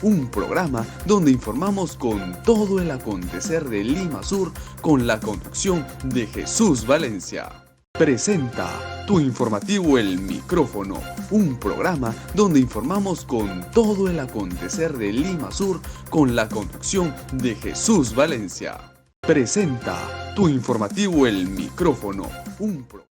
un programa donde informamos con todo el acontecer de Lima Sur con la conducción de Jesús Valencia. Presenta tu informativo El Micrófono, un programa donde informamos con todo el acontecer de Lima Sur con la conducción de Jesús Valencia. Presenta tu informativo El Micrófono, un programa.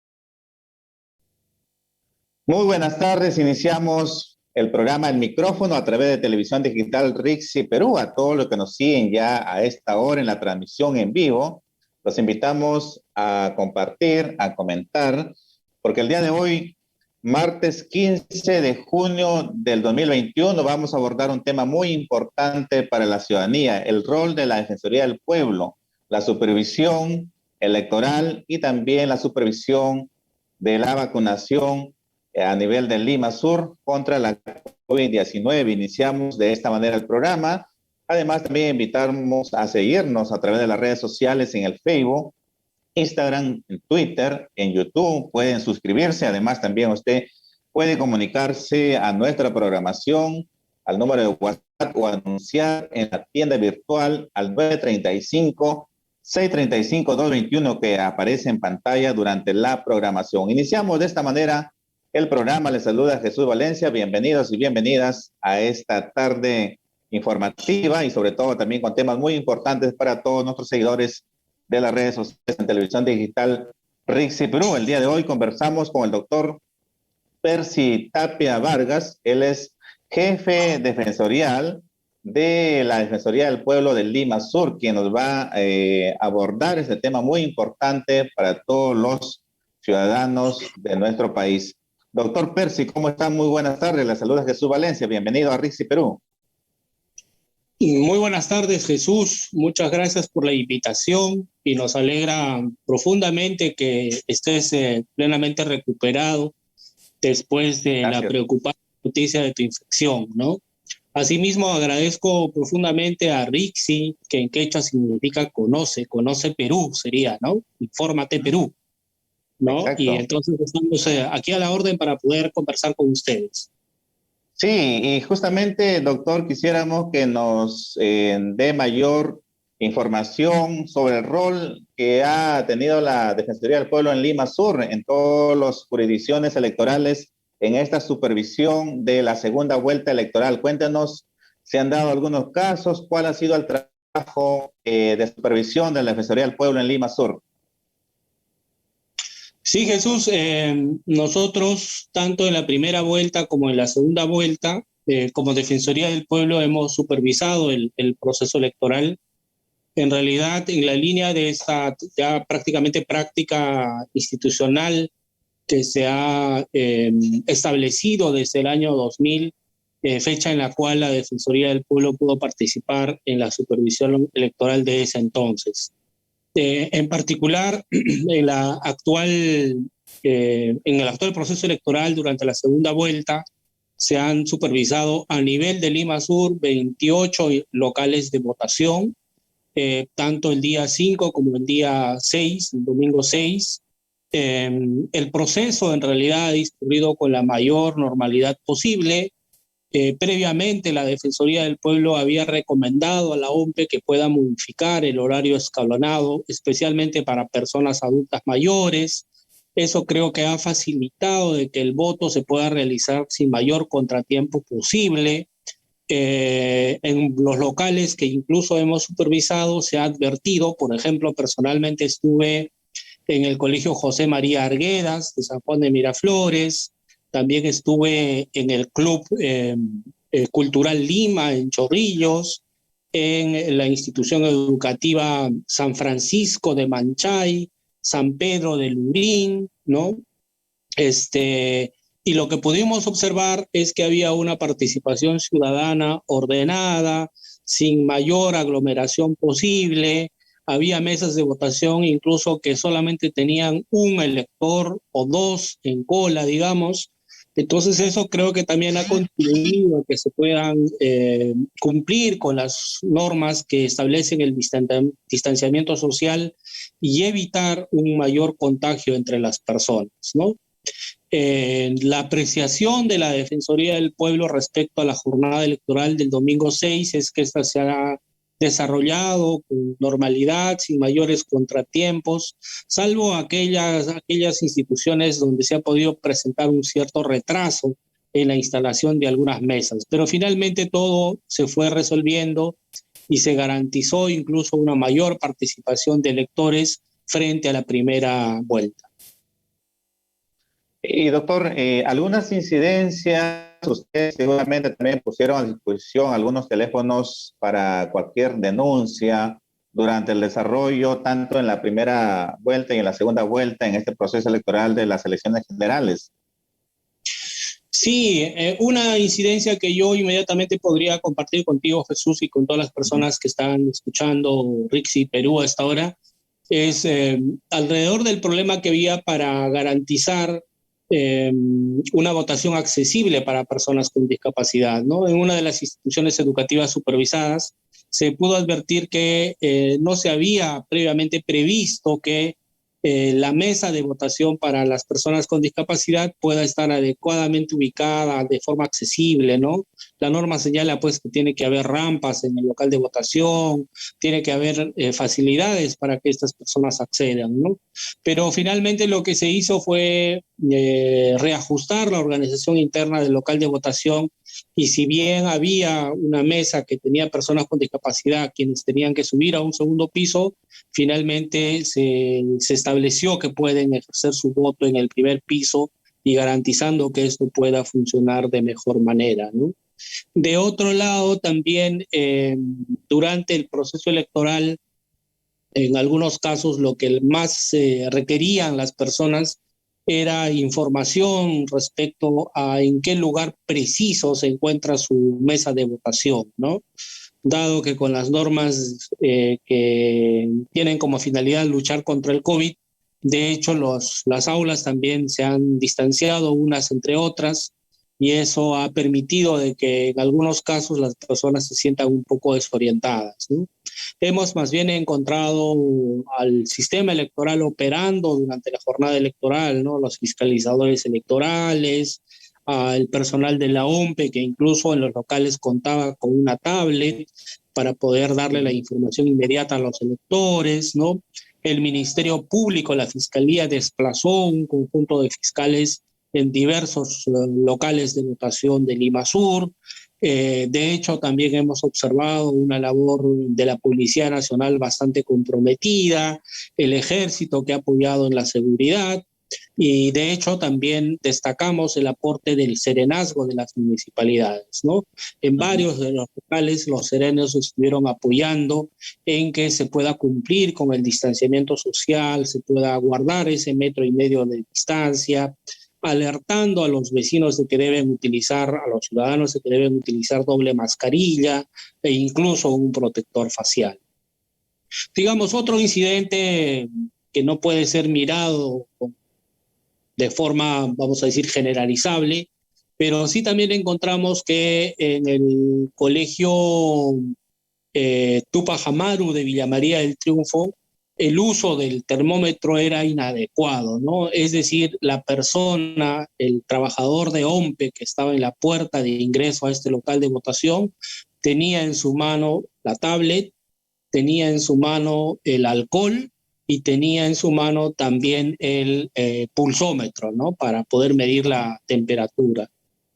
Muy buenas tardes, iniciamos el programa El Micrófono a través de Televisión Digital RIXI Perú. A todos los que nos siguen ya a esta hora en la transmisión en vivo, los invitamos a compartir, a comentar, porque el día de hoy, martes 15 de junio del 2021, vamos a abordar un tema muy importante para la ciudadanía, el rol de la Defensoría del Pueblo, la supervisión electoral y también la supervisión de la vacunación a nivel de Lima Sur contra la COVID-19. Iniciamos de esta manera el programa. Además, también invitamos a seguirnos a través de las redes sociales en el Facebook, Instagram, en Twitter, en YouTube. Pueden suscribirse. Además, también usted puede comunicarse a nuestra programación al número de WhatsApp o anunciar en la tienda virtual al 935-635-221 que aparece en pantalla durante la programación. Iniciamos de esta manera el programa. Les saluda Jesús Valencia. Bienvenidos y bienvenidas a esta tarde informativa y sobre todo también con temas muy importantes para todos nuestros seguidores de las redes sociales en Televisión Digital RIXI Perú. El día de hoy conversamos con el doctor Percy Tapia Vargas. Él es jefe defensorial de la Defensoría del Pueblo de Lima Sur, quien nos va a abordar este tema muy importante para todos los ciudadanos de nuestro país. Doctor Percy, ¿cómo está? Muy buenas tardes. La saluda Jesús Valencia. Bienvenido a RIXI Perú. Muy buenas tardes, Jesús. Muchas gracias por la invitación y nos alegra profundamente que estés plenamente recuperado después de la preocupante noticia de tu infección, ¿no? Asimismo, agradezco profundamente a RIXI, que en quechua significa conoce Perú, sería, ¿no? Infórmate Perú, ¿no? Exacto. Y entonces estamos aquí a la orden para poder conversar con ustedes. Sí, y justamente, doctor, quisiéramos que nos dé mayor información sobre el rol que ha tenido la Defensoría del Pueblo en Lima Sur, en todas las jurisdicciones electorales, en esta supervisión de la segunda vuelta electoral. Cuéntenos si han dado algunos casos, cuál ha sido el trabajo de supervisión de la Defensoría del Pueblo en Lima Sur. Sí, Jesús, nosotros tanto en la primera vuelta como en la segunda vuelta, como Defensoría del Pueblo hemos supervisado el proceso electoral. En realidad, en la línea de esta ya prácticamente práctica institucional que se ha establecido desde el año 2000, fecha en la cual la Defensoría del Pueblo pudo participar en la supervisión electoral de ese entonces. En particular, en el actual proceso electoral durante la segunda vuelta, se han supervisado a nivel de Lima Sur 28 locales de votación, tanto el día 5 como el día 6, el domingo 6. El proceso en realidad ha discurrido con la mayor normalidad posible. Previamente la Defensoría del Pueblo había recomendado a la OMPE que pueda modificar el horario escalonado, especialmente para personas adultas mayores. Eso creo que ha facilitado de que el voto se pueda realizar sin mayor contratiempo posible. En los locales que incluso hemos supervisado se ha advertido, por ejemplo, personalmente estuve en el Colegio José María Arguedas de San Juan de Miraflores. También estuve en el Club Cultural Lima, en Chorrillos, en la institución educativa San Francisco de Manchay, San Pedro de Lurín, ¿no? Y lo que pudimos observar es que había una participación ciudadana ordenada, sin mayor aglomeración posible. Había mesas de votación incluso que solamente tenían un elector o dos en cola, digamos. Entonces eso creo que también ha contribuido a que se puedan cumplir con las normas que establecen el distanciamiento social y evitar un mayor contagio entre las personas, ¿no? La apreciación de la Defensoría del Pueblo respecto a la jornada electoral del domingo 6 es que esta se ha desarrollado con normalidad, sin mayores contratiempos, salvo aquellas instituciones donde se ha podido presentar un cierto retraso en la instalación de algunas mesas. Pero finalmente todo se fue resolviendo y se garantizó incluso una mayor participación de electores frente a la primera vuelta. Y doctor, algunas incidencias, ustedes seguramente también pusieron a disposición algunos teléfonos para cualquier denuncia durante el desarrollo, tanto en la primera vuelta y en la segunda vuelta en este proceso electoral de las elecciones generales. Sí, una incidencia que yo inmediatamente podría compartir contigo, Jesús, y con todas las personas que están escuchando Rixi Perú a esta hora, es alrededor del problema que había para garantizar una votación accesible para personas con discapacidad, ¿no? En una de las instituciones educativas supervisadas se pudo advertir que no se había previamente previsto que la mesa de votación para las personas con discapacidad pueda estar adecuadamente ubicada de forma accesible, ¿no? La norma señala pues que tiene que haber rampas en el local de votación, tiene que haber facilidades para que estas personas accedan, ¿no? Pero finalmente lo que se hizo fue reajustar la organización interna del local de votación, y si bien había una mesa que tenía personas con discapacidad quienes tenían que subir a un segundo piso, finalmente se estableció que pueden ejercer su voto en el primer piso y garantizando que esto pueda funcionar de mejor manera, ¿no? De otro lado, también durante el proceso electoral, en algunos casos lo que más requerían las personas era información respecto a en qué lugar preciso se encuentra su mesa de votación, ¿no? Dado que con las normas que tienen como finalidad luchar contra el COVID, de hecho las aulas también se han distanciado unas entre otras, y eso ha permitido de que en algunos casos las personas se sientan un poco desorientadas, ¿no? Hemos más bien encontrado al sistema electoral operando durante la jornada electoral, ¿no? Los fiscalizadores electorales, al personal de la OMPE, que incluso en los locales contaba con una tablet para poder darle la información inmediata a los electores, ¿no? El Ministerio Público, la Fiscalía, desplazó un conjunto de fiscales en diversos locales de votación de Lima Sur. De hecho, también hemos observado una labor de la Policía Nacional bastante comprometida, el Ejército que ha apoyado en la seguridad, y de hecho también destacamos el aporte del serenazgo de las municipalidades, ¿no? En varios de los locales los serenos estuvieron apoyando en que se pueda cumplir con el distanciamiento social, se pueda guardar ese 1,5 metros de distancia, alertando a los vecinos de que deben utilizar, a los ciudadanos de que deben utilizar doble mascarilla e incluso un protector facial. Digamos, otro incidente que no puede ser mirado de forma, vamos a decir, generalizable, pero sí también encontramos que en el colegio Tupac Amaru de Villa María del Triunfo, el uso del termómetro era inadecuado, ¿no? Es decir, la persona, el trabajador de OMPE que estaba en la puerta de ingreso a este local de votación, tenía en su mano la tablet, tenía en su mano el alcohol y tenía en su mano también el pulsómetro, ¿no? Para poder medir la temperatura.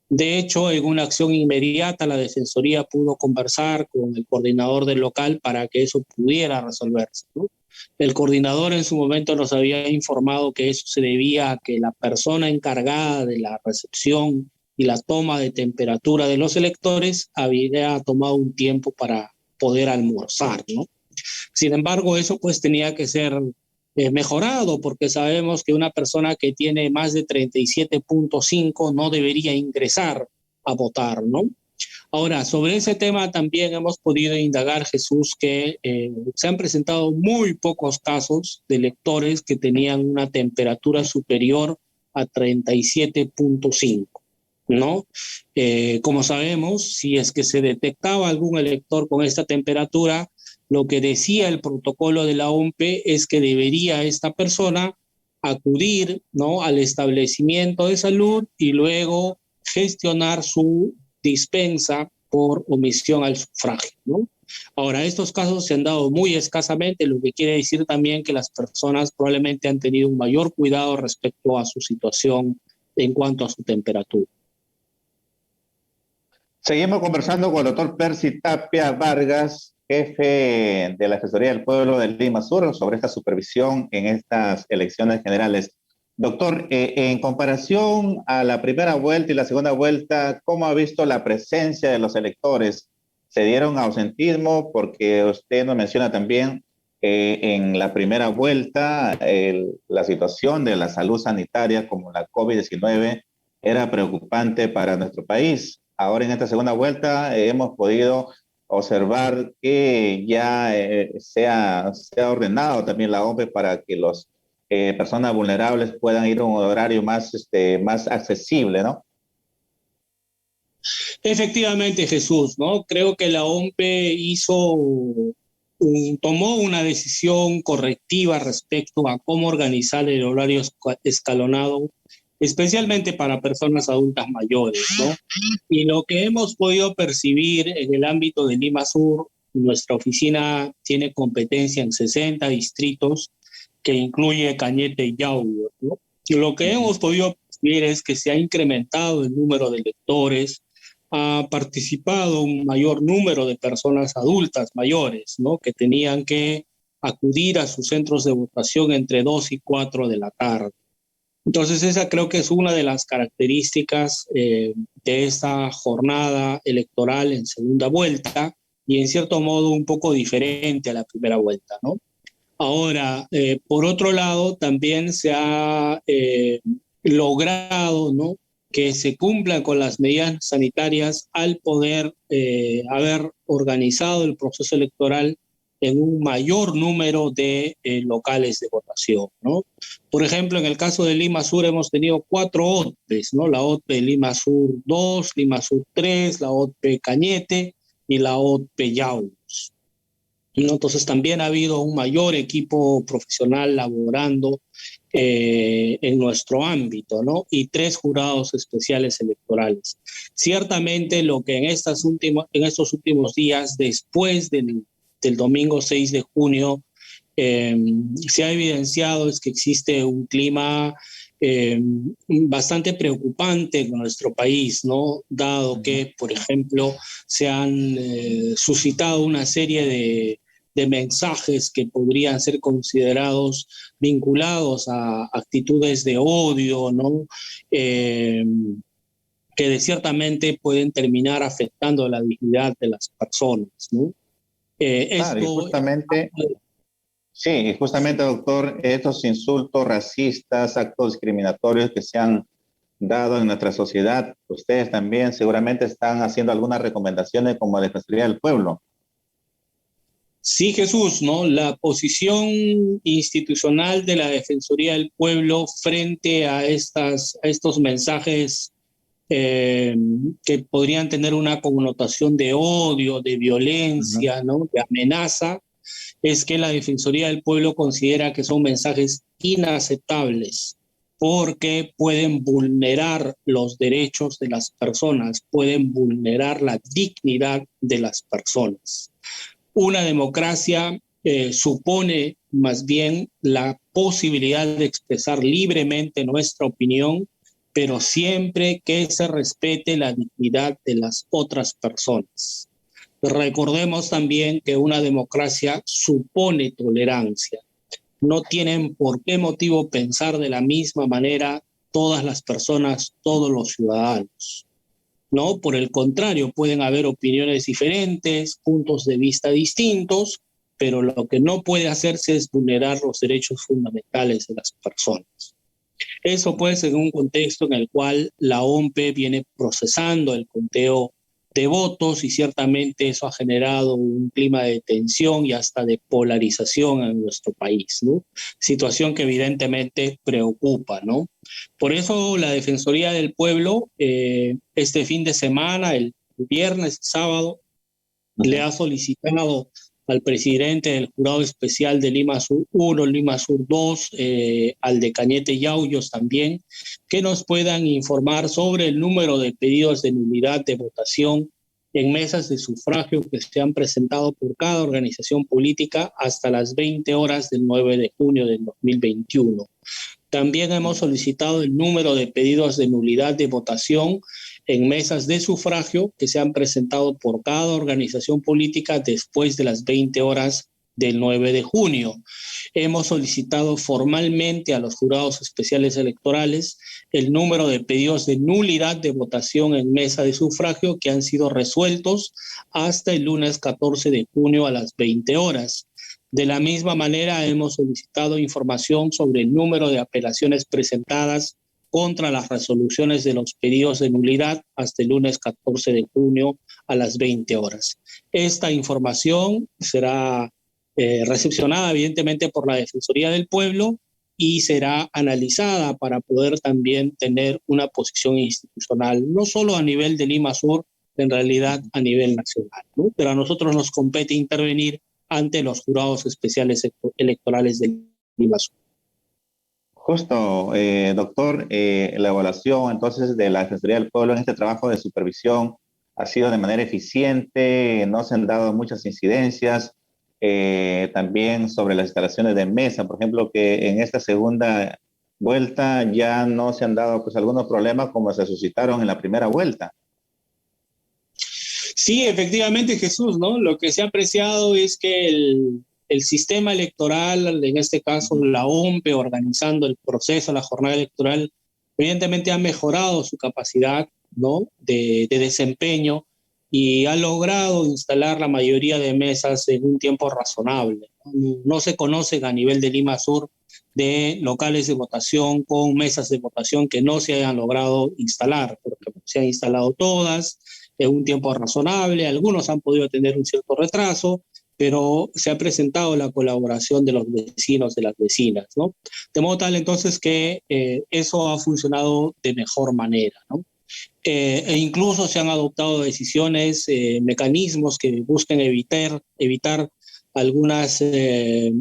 De hecho, en una acción inmediata, la Defensoría pudo conversar con el coordinador del local para que eso pudiera resolverse, ¿no? El coordinador en su momento nos había informado que eso se debía a que la persona encargada de la recepción y la toma de temperatura de los electores había tomado un tiempo para poder almorzar, ¿no? Sin embargo, eso pues tenía que ser mejorado, porque sabemos que una persona que tiene más de 37.5 no debería ingresar a votar, ¿no? Ahora, sobre ese tema también hemos podido indagar, Jesús, que se han presentado muy pocos casos de electores que tenían una temperatura superior a 37.5, ¿no? Como sabemos, si es que se detectaba algún elector con esta temperatura, lo que decía el protocolo de la OMPE es que debería esta persona acudir, ¿no?, al establecimiento de salud y luego gestionar su dispensa por omisión al sufragio, ¿no? Ahora, estos casos se han dado muy escasamente, lo que quiere decir también que las personas probablemente han tenido un mayor cuidado respecto a su situación en cuanto a su temperatura. Seguimos conversando con el doctor Percy Tapia Vargas, jefe de la Asesoría del Pueblo de Lima Sur, sobre esta supervisión en estas elecciones generales. Doctor, en comparación a la primera vuelta y la segunda vuelta, ¿cómo ha visto la presencia de los electores? ¿Se dieron ausentismo? Porque usted nos menciona también que en la primera vuelta la situación de la salud sanitaria como la COVID-19 era preocupante para nuestro país. Ahora en esta segunda vuelta hemos podido observar que ya se ha ordenado también la OMPE para que los personas vulnerables puedan ir a un horario más accesible, ¿no? Efectivamente, Jesús, ¿no? Creo que la OMPE tomó una decisión correctiva respecto a cómo organizar el horario escalonado, especialmente para personas adultas mayores, ¿no? Y lo que hemos podido percibir en el ámbito de Lima Sur, nuestra oficina tiene competencia en 60 distritos, que incluye Cañete y Yaugua, ¿no? Y lo que hemos podido percibir es que se ha incrementado el número de electores, ha participado un mayor número de personas adultas mayores, ¿no?, que tenían que acudir a sus centros de votación entre 2 y 4 de la tarde. Entonces esa creo que es una de las características de esta jornada electoral en segunda vuelta y en cierto modo un poco diferente a la primera vuelta, ¿no? Ahora, por otro lado, también se ha logrado, ¿no?, que se cumplan con las medidas sanitarias al poder haber organizado el proceso electoral en un mayor número de locales de votación, ¿no? Por ejemplo, en el caso de Lima Sur hemos tenido 4 OTPs, ¿no? La OTP Lima Sur 2, Lima Sur 3, la OTP Cañete y la OTP Yaugos, ¿no? Entonces también ha habido un mayor equipo profesional laborando en nuestro ámbito, ¿no? Y 3 jurados especiales electorales. Ciertamente lo que en estos últimos días, después del domingo 6 de junio, se ha evidenciado es que existe un clima bastante preocupante en nuestro país, ¿no? Dado que, por ejemplo, se han suscitado una serie de mensajes que podrían ser considerados vinculados a actitudes de odio, ¿no? Que ciertamente pueden terminar afectando la dignidad de las personas, ¿no? Claro, y justamente, doctor, estos insultos racistas, actos discriminatorios que se han dado en nuestra sociedad, ustedes también seguramente están haciendo algunas recomendaciones como la Defensoría del Pueblo. Sí, Jesús, ¿no? La posición institucional de la Defensoría del Pueblo frente a estos mensajes que podrían tener una connotación de odio, de violencia, ¿no?, de amenaza, es que la Defensoría del Pueblo considera que son mensajes inaceptables porque pueden vulnerar los derechos de las personas, pueden vulnerar la dignidad de las personas. Una democracia supone más bien la posibilidad de expresar libremente nuestra opinión, pero siempre que se respete la dignidad de las otras personas. Recordemos también que una democracia supone tolerancia. No tienen por qué motivo pensar de la misma manera todas las personas, todos los ciudadanos, ¿no? Por el contrario, pueden haber opiniones diferentes, puntos de vista distintos, pero lo que no puede hacerse es vulnerar los derechos fundamentales de las personas. Eso puede ser un contexto en el cual la OMPE viene procesando el conteo de votos y ciertamente eso ha generado un clima de tensión y hasta de polarización en nuestro país, ¿no? Situación que evidentemente preocupa, ¿no? Por eso la Defensoría del Pueblo este fin de semana, el viernes, sábado, le ha solicitado al presidente del Jurado Especial de Lima Sur 1, Lima Sur 2, al de Cañete Yauyos también, que nos puedan informar sobre el número de pedidos de nulidad de votación en mesas de sufragio que se han presentado por cada organización política hasta las 20 horas del 9 de junio del 2021. También hemos solicitado el número de pedidos de nulidad de votación en mesas de sufragio que se han presentado por cada organización política después de las 20 horas del 9 de junio. Hemos solicitado formalmente a los jurados especiales electorales el número de pedidos de nulidad de votación en mesa de sufragio que han sido resueltos hasta el lunes 14 de junio a las 20 horas. De la misma manera, hemos solicitado información sobre el número de apelaciones presentadas contra las resoluciones de los pedidos de nulidad hasta el lunes 14 de junio a las 20 horas. Esta información será recepcionada evidentemente por la Defensoría del Pueblo y será analizada para poder también tener una posición institucional, no solo a nivel de Lima Sur, en realidad a nivel nacional, ¿no? Pero a nosotros nos compete intervenir ante los jurados especiales electorales de Lima Sur. Justo, doctor, la evaluación entonces de la Defensoría del Pueblo en este trabajo de supervisión ha sido de manera eficiente, no se han dado muchas incidencias, también sobre las instalaciones de mesa, por ejemplo, que en esta segunda vuelta ya no se han dado pues algunos problemas como se suscitaron en la primera vuelta. Sí, efectivamente, Jesús, ¿no? Lo que se ha apreciado es que el sistema electoral, en este caso la OMPE, organizando el proceso, la jornada electoral, evidentemente ha mejorado su capacidad, ¿no?, de desempeño y ha logrado instalar la mayoría de mesas en un tiempo razonable. No se conocen a nivel de Lima Sur de locales de votación con mesas de votación que no se hayan logrado instalar, porque se han instalado todas en un tiempo razonable, algunos han podido tener un cierto retraso, pero se ha presentado la colaboración de los vecinos, de las vecinas, ¿no? De modo tal entonces que eso ha funcionado de mejor manera, ¿no? E incluso se han adoptado decisiones, mecanismos que busquen evitar algunas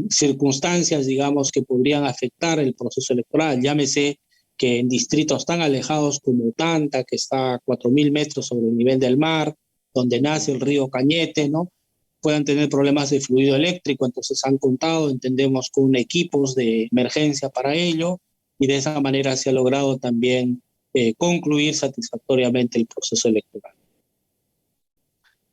circunstancias, digamos, que podrían afectar el proceso electoral. Llámese que en distritos tan alejados como Tanta, que está a 4.000 metros sobre el nivel del mar, donde nace el río Cañete, ¿no?, puedan tener problemas de fluido eléctrico. Entonces han contado, entendemos, con equipos de emergencia para ello, y de esa manera se ha logrado también concluir satisfactoriamente el proceso electoral.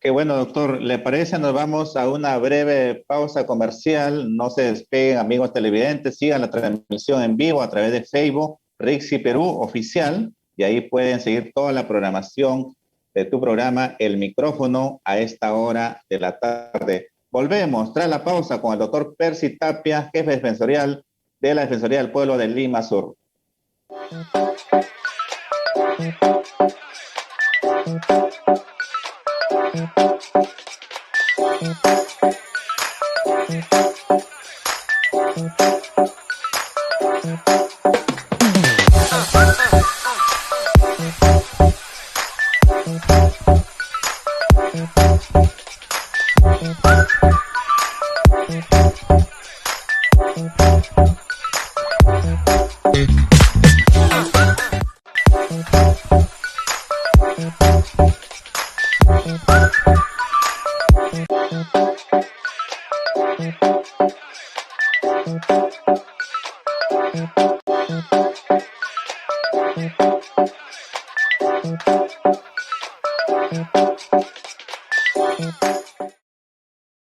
Qué bueno, doctor. ¿Le parece? Nos vamos a una breve pausa comercial. No se despeguen, amigos televidentes. Sigan la transmisión en vivo a través de Facebook, Rixi Perú Oficial, y ahí pueden seguir toda la programación de tu programa El Micrófono a esta hora de la tarde. Volvemos tras la pausa con el doctor Percy Tapia, jefe defensorial de la Defensoría del Pueblo de Lima Sur.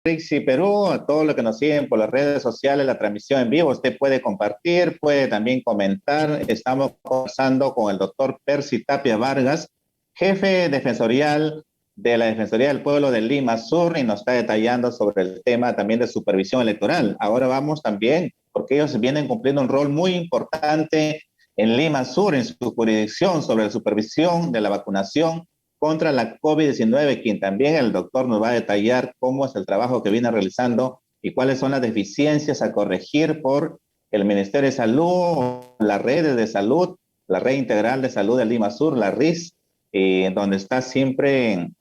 Rixi Perú, a todos los que nos siguen por las redes sociales, la transmisión en vivo, usted puede compartir, puede también comentar. Estamos conversando con el doctor Percy Tapia Vargas, jefe defensorial de la Defensoría del Pueblo de Lima Sur, y nos está detallando sobre el tema también de supervisión electoral. Ahora vamos también, porque ellos vienen cumpliendo un rol muy importante en Lima Sur, en su jurisdicción, sobre la supervisión de la vacunación contra la COVID-19, quien también el doctor nos va a detallar cómo es el trabajo que viene realizando y cuáles son las deficiencias a corregir por el Ministerio de Salud, las redes de salud, la Red Integral de Salud de Lima Sur, la RIS, donde está siempre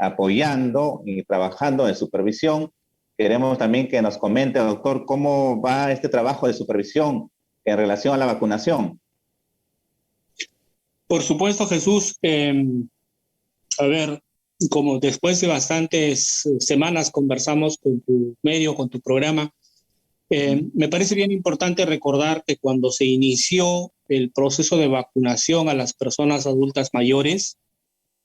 apoyando y trabajando en supervisión Queremos también que nos comente, doctor, cómo va este trabajo de supervisión en relación a la vacunación. Por supuesto, Jesús. A ver, como después de bastantes semanas conversamos con tu medio, con tu programa, me parece bien importante recordar que cuando se inició el proceso de vacunación a las personas adultas mayores,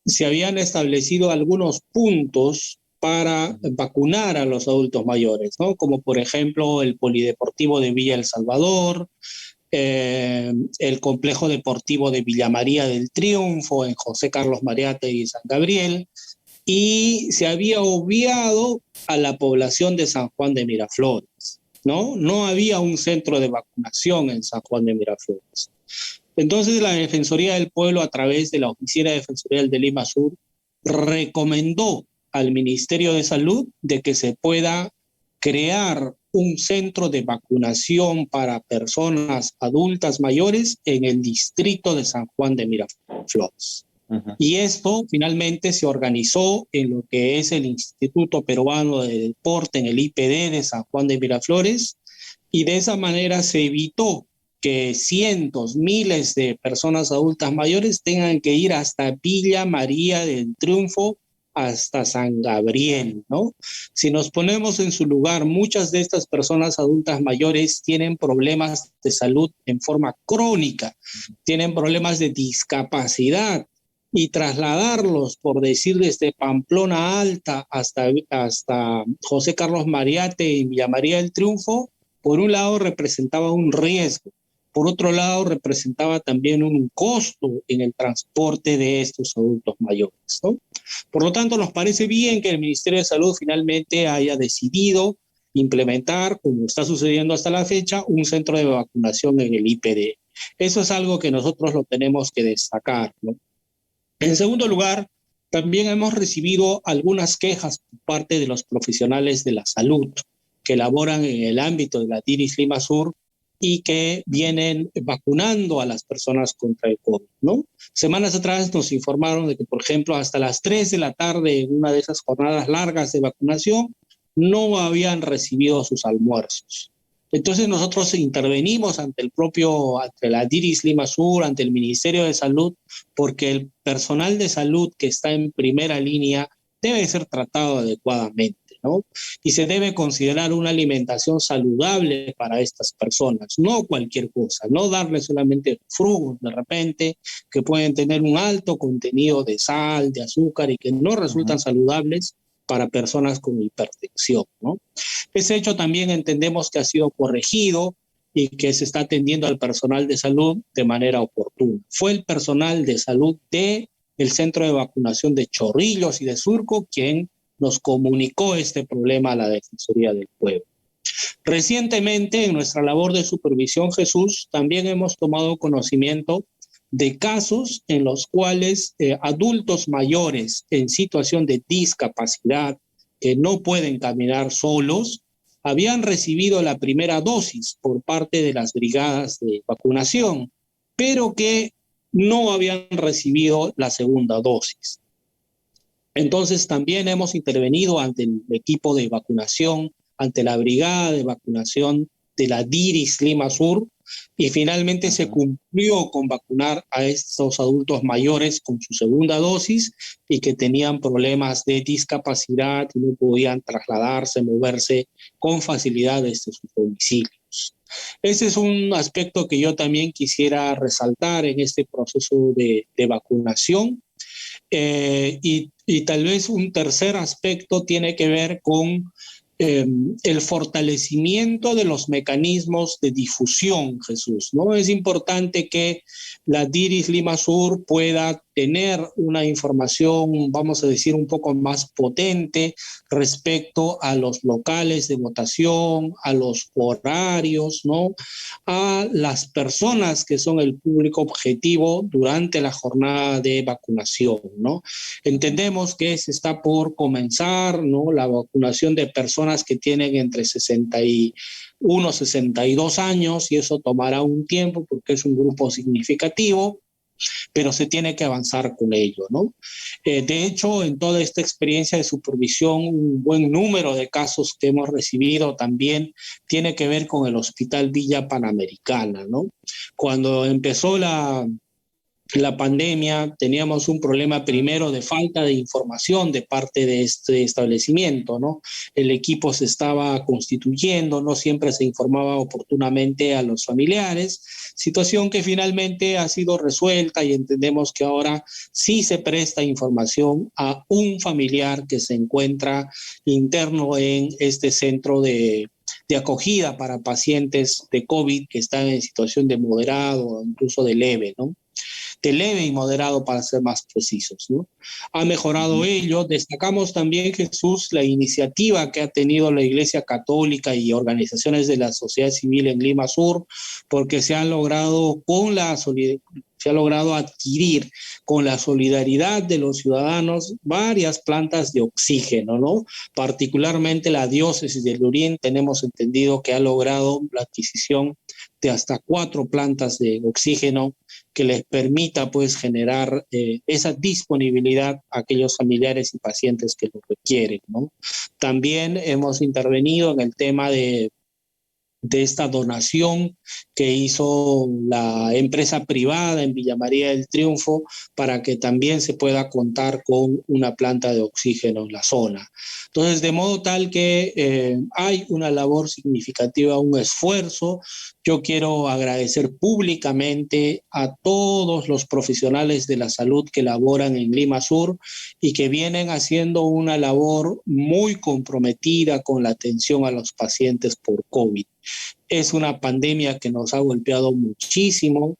se habían establecido algunos puntos para vacunar a los adultos mayores, ¿no? Como por ejemplo el Polideportivo de Villa El Salvador, el Complejo Deportivo de Villa María del Triunfo, en José Carlos Mariátegui y San Gabriel, y se había obviado a la población de San Juan de Miraflores, ¿no? No había un centro de vacunación en San Juan de Miraflores. Entonces la Defensoría del Pueblo, a través de la Oficina Defensorial de Lima Sur, recomendó al Ministerio de Salud de que se pueda crear un centro de vacunación para personas adultas mayores en el distrito de San Juan de Miraflores. Y esto finalmente se organizó en lo que es el Instituto Peruano de Deporte, en el IPD de San Juan de Miraflores, y de esa manera se evitó que cientos, miles de personas adultas mayores tengan que ir hasta Villa María del Triunfo, hasta San Gabriel, ¿no? Si nos ponemos en su lugar, muchas de estas personas adultas mayores tienen problemas de salud en forma crónica, tienen problemas de discapacidad, y trasladarlos, por decir, desde Pamplona Alta hasta José Carlos Mariátegui y Villa María del Triunfo, por un lado representaba un riesgo, por otro lado representaba también un costo en el transporte de estos adultos mayores, ¿no? Por lo tanto, nos parece bien que el Ministerio de Salud finalmente haya decidido implementar, como está sucediendo hasta la fecha, un centro de vacunación en el IPD. Eso es algo que nosotros lo tenemos que destacar, ¿no? En segundo lugar, también hemos recibido algunas quejas por parte de los profesionales de la salud que laboran en el ámbito de la DIRIS Lima Sur y que vienen vacunando a las personas contra el COVID, ¿no? Semanas atrás nos informaron de que, por ejemplo, hasta las 3 de la tarde, en una de esas jornadas largas de vacunación, no habían recibido sus almuerzos. Entonces nosotros intervenimos ante la DIRIS Lima Sur, ante el Ministerio de Salud, porque el personal de salud que está en primera línea debe ser tratado adecuadamente, ¿no? Y se debe considerar una alimentación saludable para estas personas, no cualquier cosa, no darles solamente frugos de repente que pueden tener un alto contenido de sal, de azúcar y que no resultan saludables para personas con hipertensión, ¿no? Ese hecho también entendemos que ha sido corregido y que se está atendiendo al personal de salud de manera oportuna. Fue el personal de salud del centro de vacunación de Chorrillos y de Surco quien nos comunicó este problema a la Defensoría del Pueblo. Recientemente, en nuestra labor de supervisión, Jesús, también hemos tomado conocimiento de casos en los cuales adultos mayores en situación de discapacidad que no pueden caminar solos habían recibido la primera dosis por parte de las brigadas de vacunación, pero que no habían recibido la segunda dosis. Entonces también hemos intervenido ante el equipo de vacunación, ante la brigada de vacunación de la DIRIS Lima Sur, y finalmente se cumplió con vacunar a estos adultos mayores con su segunda dosis y que tenían problemas de discapacidad y no podían trasladarse, moverse con facilidad desde sus domicilios. Ese es un aspecto que yo también quisiera resaltar en este proceso de vacunación. Y tal vez un tercer aspecto tiene que ver con el fortalecimiento de los mecanismos de difusión, Jesús, ¿no? Es importante que la DIRIS Lima Sur pueda tener una información, vamos a decir, un poco más potente respecto a los locales de votación, a los horarios, ¿no? A las personas que son el público objetivo durante la jornada de vacunación, ¿no? Entendemos que se está por comenzar, ¿no?, la vacunación de personas que tienen entre 61 y 62 años, y eso tomará un tiempo porque es un grupo significativo, pero se tiene que avanzar con ello, ¿no? De hecho, en toda esta experiencia de supervisión, un buen número de casos que hemos recibido también tiene que ver con el Hospital Villa Panamericana, ¿no? Cuando empezó la pandemia, teníamos un problema primero de falta de información de parte de este establecimiento, ¿no? El equipo se estaba constituyendo, no siempre se informaba oportunamente a los familiares, situación que finalmente ha sido resuelta y entendemos que ahora sí se presta información a un familiar que se encuentra interno en este centro de acogida para pacientes de COVID que están en situación de moderado o incluso de leve, ¿no? De leve y moderado para ser más precisos, ¿no? Ha mejorado ello. Destacamos también, Jesús, la iniciativa que ha tenido la Iglesia Católica y organizaciones de la sociedad civil en Lima Sur, porque se ha logrado adquirir con la solidaridad de los ciudadanos varias plantas de oxígeno, ¿no? Particularmente la diócesis del Lurín, tenemos entendido que ha logrado la adquisición de hasta 4 plantas de oxígeno que les permita pues generar esa disponibilidad a aquellos familiares y pacientes que lo requieren, ¿no? También hemos intervenido en el tema de esta donación que hizo la empresa privada en Villa María del Triunfo para que también se pueda contar con una planta de oxígeno en la zona. Entonces, de modo tal que hay una labor significativa, un esfuerzo. Yo quiero agradecer públicamente a todos los profesionales de la salud que laboran en Lima Sur y que vienen haciendo una labor muy comprometida con la atención a los pacientes por COVID. Es una pandemia que nos ha golpeado muchísimo,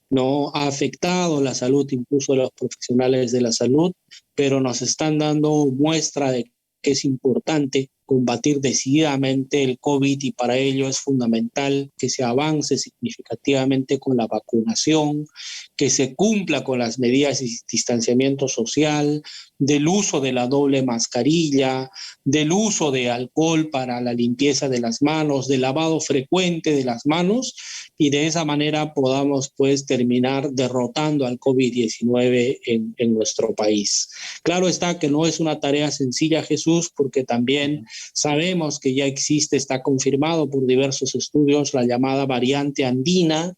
no ha afectado la salud incluso de los profesionales de la salud, pero nos están dando muestra de que es importante combatir decididamente el COVID y para ello es fundamental que se avance significativamente con la vacunación, que se cumpla con las medidas de distanciamiento social, del uso de la doble mascarilla, del uso de alcohol para la limpieza de las manos, del lavado frecuente de las manos y de esa manera podamos pues terminar derrotando al COVID-19 en nuestro país. Claro está que no es una tarea sencilla, Jesús, porque también sabemos que ya existe, está confirmado por diversos estudios, la llamada variante andina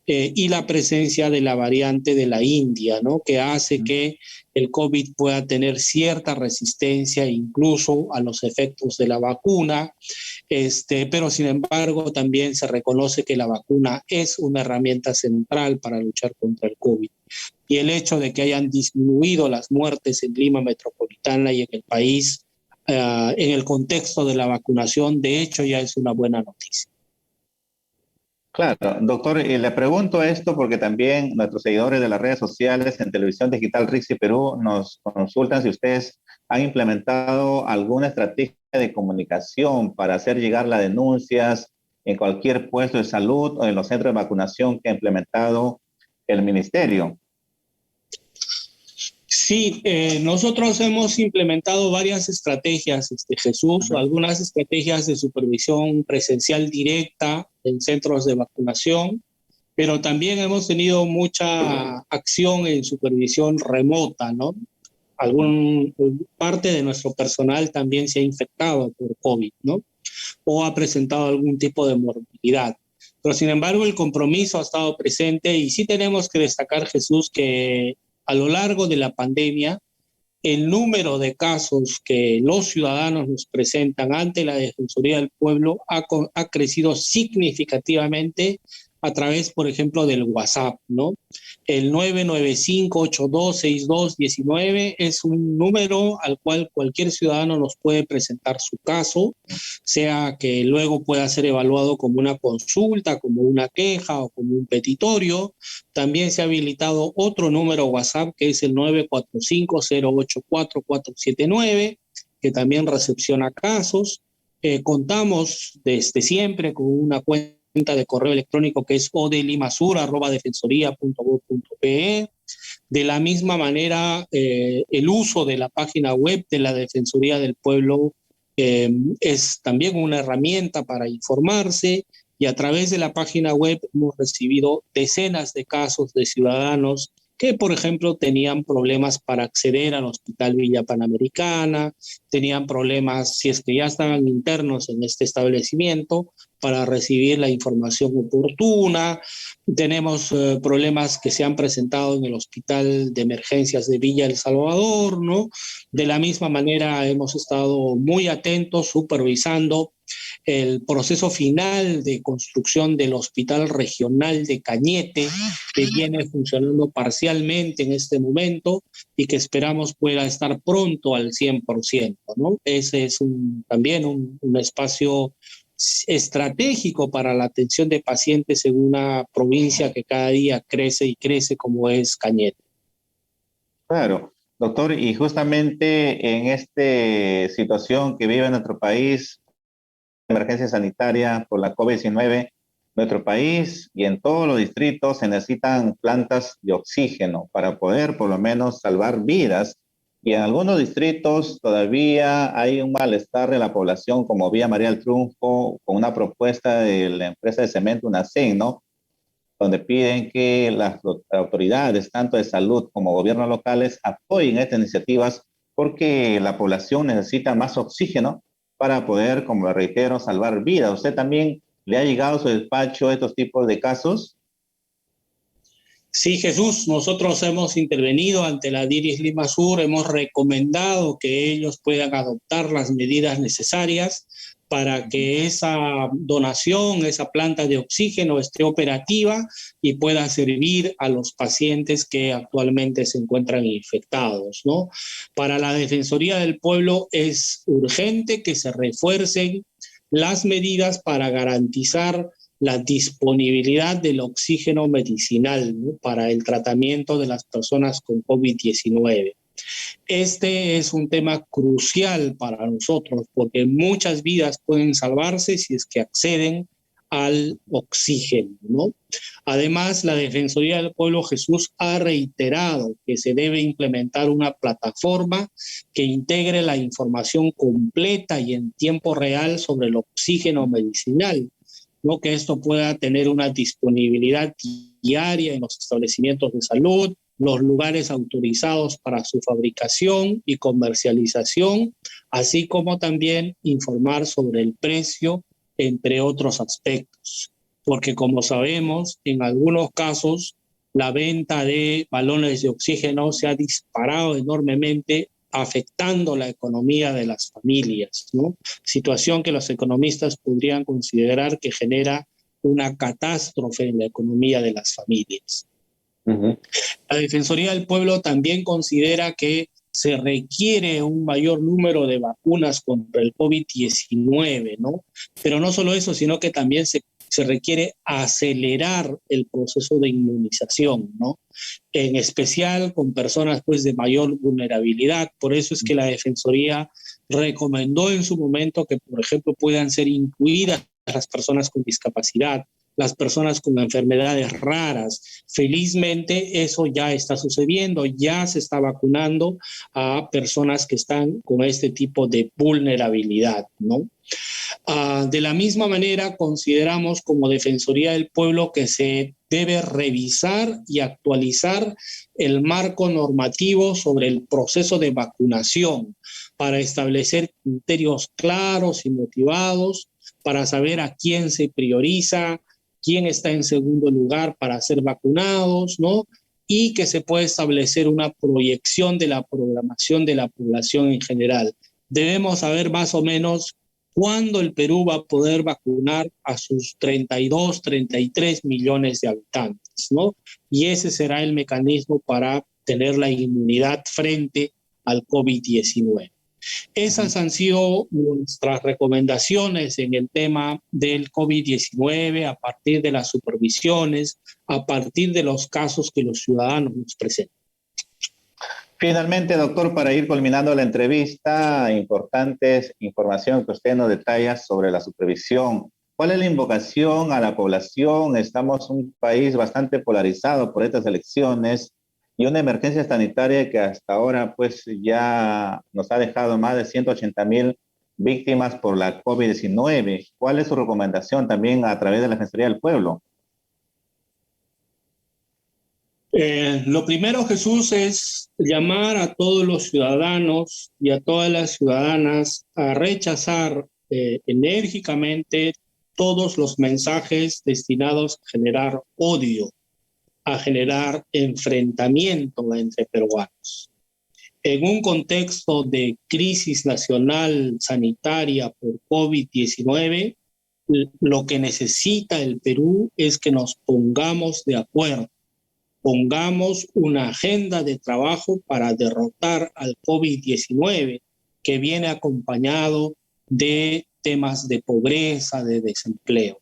y la presencia de la variante de la India, ¿no? Que hace que el COVID pueda tener cierta resistencia incluso a los efectos de la vacuna, pero sin embargo también se reconoce que la vacuna es una herramienta central para luchar contra el COVID. Y el hecho de que hayan disminuido las muertes en Lima metropolitana y en el país en el contexto de la vacunación, de hecho ya es una buena noticia. Claro, doctor, le pregunto esto porque también nuestros seguidores de las redes sociales en Televisión Digital RIXI Perú nos consultan si ustedes han implementado alguna estrategia de comunicación para hacer llegar las denuncias en cualquier puesto de salud o en los centros de vacunación que ha implementado el ministerio. Sí, nosotros hemos implementado varias estrategias, Jesús, algunas estrategias de supervisión presencial directa en centros de vacunación, pero también hemos tenido mucha acción en supervisión remota, ¿no? Parte de nuestro personal también se ha infectado por COVID, ¿no? O ha presentado algún tipo de morbilidad. Pero sin embargo, el compromiso ha estado presente y sí tenemos que destacar, Jesús, que a lo largo de la pandemia, el número de casos que los ciudadanos nos presentan ante la Defensoría del Pueblo ha crecido significativamente a través, por ejemplo, del WhatsApp, ¿no? El 995-826219 es un número al cual cualquier ciudadano nos puede presentar su caso, sea que luego pueda ser evaluado como una consulta, como una queja o como un petitorio. También se ha habilitado otro número WhatsApp que es el 945-084-479, que también recepciona casos. Contamos desde siempre con una cuenta de correo electrónico que es odelimasur@defensoria.gov.pe. De la misma manera, el uso de la página web de la Defensoría del Pueblo es también una herramienta para informarse y a través de la página web hemos recibido decenas de casos de ciudadanos que, por ejemplo, tenían problemas para acceder al Hospital Villa Panamericana, tenían problemas, si es que ya estaban internos en este establecimiento, para recibir la información oportuna. Tenemos problemas que se han presentado en el Hospital de Emergencias de Villa El Salvador, ¿no? De la misma manera, hemos estado muy atentos, supervisando el proceso final de construcción del Hospital Regional de Cañete, que viene funcionando parcialmente en este momento y que esperamos pueda estar pronto al 100%, ¿no? Ese es también un espacio estratégico para la atención de pacientes en una provincia que cada día crece y crece, como es Cañete. Claro, doctor, y justamente en esta situación que vive nuestro país, emergencia sanitaria por la COVID-19, nuestro país y en todos los distritos se necesitan plantas de oxígeno para poder por lo menos salvar vidas. Y en algunos distritos todavía hay un malestar de la población, como Villa María del Triunfo, con una propuesta de la empresa de cemento UNACEN, ¿no? Donde piden que las autoridades, tanto de salud como gobiernos locales, apoyen estas iniciativas porque la población necesita más oxígeno para poder, como lo reitero, salvar vidas. ¿Usted también le ha llegado a su despacho estos tipos de casos? Sí, Jesús, nosotros hemos intervenido ante la DIRIS Lima Sur, hemos recomendado que ellos puedan adoptar las medidas necesarias para que esa donación, esa planta de oxígeno esté operativa y pueda servir a los pacientes que actualmente se encuentran infectados, ¿no? Para la Defensoría del Pueblo es urgente que se refuercen las medidas para garantizar la disponibilidad del oxígeno medicinal, ¿no?, para el tratamiento de las personas con COVID-19. Este es un tema crucial para nosotros porque muchas vidas pueden salvarse si es que acceden al oxígeno, ¿no? Además, la Defensoría del Pueblo, Jesús, ha reiterado que se debe implementar una plataforma que integre la información completa y en tiempo real sobre el oxígeno medicinal, ¿no? Que esto pueda tener una disponibilidad diaria en los establecimientos de salud, los lugares autorizados para su fabricación y comercialización, así como también informar sobre el precio, entre otros aspectos. Porque como sabemos, en algunos casos la venta de balones de oxígeno se ha disparado enormemente, afectando la economía de las familias, ¿no? Situación que los economistas podrían considerar que genera una catástrofe en la economía de las familias. La Defensoría del Pueblo también considera que se requiere un mayor número de vacunas contra el COVID-19, ¿no? Pero no solo eso, sino que también se requiere acelerar el proceso de inmunización, ¿no? En especial con personas pues de mayor vulnerabilidad. Por eso es que la Defensoría recomendó en su momento que, por ejemplo, puedan ser incluidas las personas con discapacidad, las personas con enfermedades raras. Felizmente eso ya está sucediendo, ya se está vacunando a personas que están con este tipo de vulnerabilidad, ¿no? De la misma manera, consideramos como Defensoría del Pueblo que se debe revisar y actualizar el marco normativo sobre el proceso de vacunación para establecer criterios claros y motivados, para saber a quién se prioriza, quién está en segundo lugar para ser vacunados, ¿no? Y que se puede establecer una proyección de la programación de la población en general. Debemos saber más o menos cuándo el Perú va a poder vacunar a sus 32, 33 millones de habitantes, ¿no? Y ese será el mecanismo para tener la inmunidad frente al COVID-19. Esas han sido nuestras recomendaciones en el tema del COVID-19 a partir de las supervisiones, a partir de los casos que los ciudadanos nos presentan. Finalmente, doctor, para ir culminando la entrevista, importantes información que usted nos detalla sobre la supervisión. ¿Cuál es la invocación a la población? Estamos en un país bastante polarizado por estas elecciones y una emergencia sanitaria que hasta ahora pues ya nos ha dejado más de 180,000 víctimas por la COVID-19. ¿Cuál es su recomendación también a través de la Defensoría del Pueblo? Lo primero, Jesús, es llamar a todos los ciudadanos y a todas las ciudadanas a rechazar enérgicamente todos los mensajes destinados a generar odio, a generar enfrentamiento entre peruanos. En un contexto de crisis nacional sanitaria por COVID-19, lo que necesita el Perú es que nos pongamos de acuerdo, pongamos una agenda de trabajo para derrotar al COVID-19, que viene acompañado de temas de pobreza, de desempleo.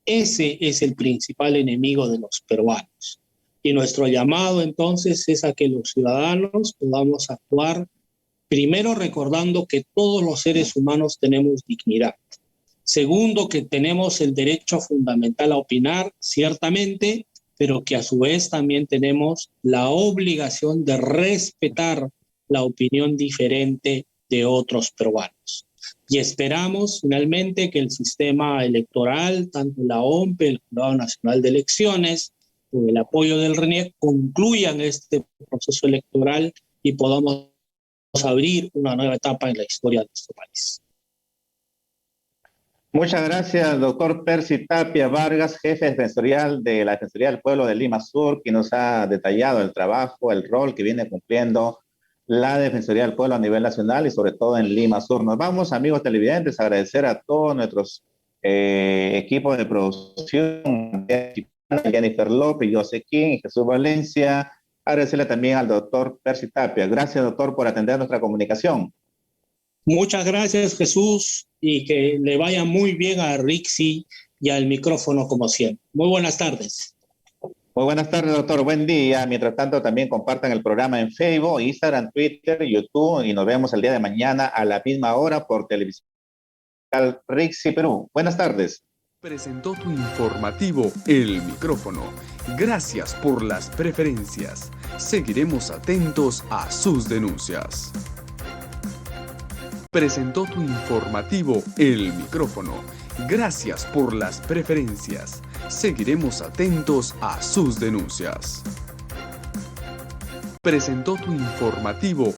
Ese es el principal enemigo de los peruanos. Y nuestro llamado entonces es a que los ciudadanos podamos actuar, primero recordando que todos los seres humanos tenemos dignidad. Segundo, que tenemos el derecho fundamental a opinar, ciertamente, pero que a su vez también tenemos la obligación de respetar la opinión diferente de otros peruanos. Y esperamos finalmente que el sistema electoral, tanto la OMPE, el Jurado Nacional de Elecciones, con el apoyo del RNIEC, concluyan este proceso electoral y podamos abrir una nueva etapa en la historia de nuestro país. Muchas gracias, doctor Percy Tapia Vargas, jefe defensorial de la Defensoría del Pueblo de Lima Sur, que nos ha detallado el trabajo, el rol que viene cumpliendo la Defensoría del Pueblo a nivel nacional y sobre todo en Lima Sur. Nos vamos, amigos televidentes, a agradecer a todos nuestros equipos de producción, Jennifer López, José King y Jesús Valencia. Agradecerle también al doctor Percy Tapia. Gracias, doctor, por atender nuestra comunicación. Muchas gracias, Jesús, y que le vaya muy bien a Rixi y al micrófono como siempre. Muy buenas tardes. Muy buenas tardes, doctor. Buen día. Mientras tanto, también compartan el programa en Facebook, Instagram, Twitter, YouTube, y nos vemos el día de mañana a la misma hora por televisión Rixi Perú. Buenas tardes. Presentó tu informativo El Micrófono. Gracias por las preferencias. Seguiremos atentos a sus denuncias. Presentó tu informativo El Micrófono. Gracias por las preferencias. Seguiremos atentos a sus denuncias. Presentó tu informativo